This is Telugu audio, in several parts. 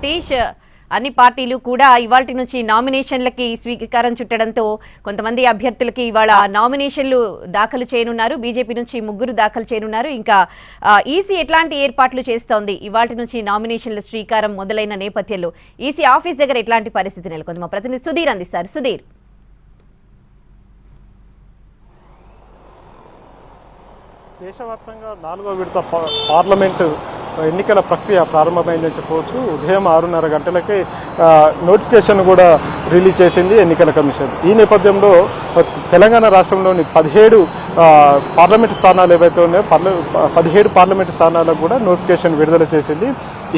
సతీష్ అన్ని పార్టీలు కూడా ఇవాల్టి నుంచి నామినేషన్లకి స్వీకారం చుట్టడంతో కొంతమంది అభ్యర్థులకి ఇవాళ నామినేషన్లు దాఖలు చేయనున్నారు. బీజేపీ నుంచి 3 దాఖలు చేయనున్నారు. ఇంకా ఈసీ ఎట్లాంటి ఏర్పాట్లు చేస్తోంది? ఇవాల్టి నుంచి నామినేషన్ల స్వీకారం మొదలైన నేపథ్యంలో ఈసీ ఆఫీస్ దగ్గర ఎట్లాంటి పరిస్థితి నెలకొంది? మా ప్రతినిధి సుధీర్ అందిస్తారు. సుధీర్, దేశవ్యాప్తంగా 4వ విడత పార్లమెంటు ఎన్నికల ప్రక్రియ ప్రారంభమైందని చెప్పవచ్చు. ఉదయం 6:30 గంటలకే నోటిఫికేషన్ కూడా రిలీజ్ చేసింది ఎన్నికల కమిషన్. ఈ నేపథ్యంలో తెలంగాణ రాష్ట్రంలోని 17 పార్లమెంటు స్థానాలు ఏవైతే ఉన్నాయో 17 పార్లమెంటు స్థానాలకు కూడా నోటిఫికేషన్ విడుదల చేసింది.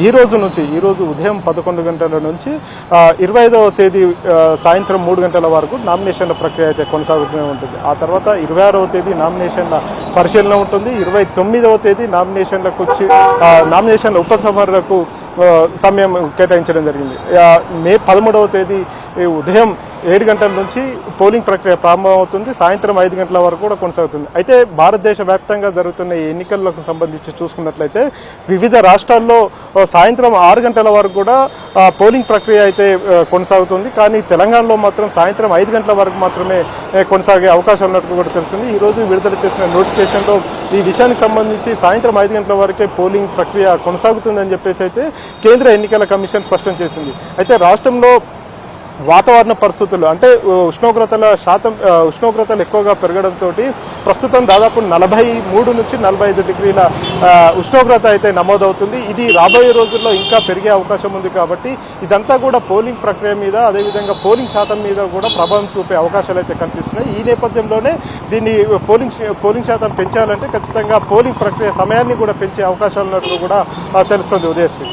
ఈ రోజు ఉదయం 11 గంటల నుంచి 25వ తేదీ సాయంత్రం 3 గంటల వరకు నామినేషన్ల ప్రక్రియ అయితే కొనసాగుతూనే ఉంటుంది. ఆ తర్వాత 26వ తేదీ నామినేషన్ల పరిశీలన ఉంటుంది. 29వ తేదీ నామినేషన్ల ఉపసంహరణకు సమయం కేటాయించడం జరిగింది. మే 13వ తేదీ ఉదయం 7 గంటల నుంచి పోలింగ్ ప్రక్రియ ప్రారంభమవుతుంది. సాయంత్రం 5 గంటల వరకు కూడా కొనసాగుతుంది. అయితే భారతదేశ వ్యాప్తంగా జరుగుతున్న ఈ ఎన్నికలకు సంబంధించి చూసుకున్నట్లయితే వివిధ రాష్ట్రాల్లో సాయంత్రం 6 గంటల వరకు కూడా పోలింగ్ ప్రక్రియ అయితే కొనసాగుతుంది. కానీ తెలంగాణలో మాత్రం సాయంత్రం 5 గంటల వరకు మాత్రమే కొనసాగే అవకాశం ఉన్నట్టు కూడా తెలుస్తుంది. ఈ రోజు విడుదల చేసిన నోటిఫికేషన్లో ఈ విషయానికి సంబంధించి సాయంత్రం 5 గంటల వరకే పోలింగ్ ప్రక్రియ కొనసాగుతుందని చెప్పేసి అయితే కేంద్ర ఎన్నికల కమిషన్ స్పష్టం చేసింది. అయితే రాష్ట్రంలో వాతావరణ పరిస్థితులు అంటే ఉష్ణోగ్రతలు ఎక్కువగా పెరగడంతో ప్రస్తుతం దాదాపు 43 నుంచి 45 డిగ్రీల ఉష్ణోగ్రత అయితే నమోదవుతుంది. ఇది రాబోయే రోజుల్లో ఇంకా పెరిగే అవకాశం ఉంది. కాబట్టి ఇదంతా కూడా పోలింగ్ ప్రక్రియ మీద, అదేవిధంగా పోలింగ్ శాతం మీద కూడా ప్రభావం చూపే అవకాశాలు అయితే కనిపిస్తున్నాయి. ఈ నేపథ్యంలోనే దీన్ని పోలింగ్ శాతం పెంచాలంటే ఖచ్చితంగా పోలింగ్ ప్రక్రియ సమయాన్ని కూడా పెంచే అవకాశాలు ఉన్నట్లు కూడా తెలుస్తుంది. ఉదయశ్రీ.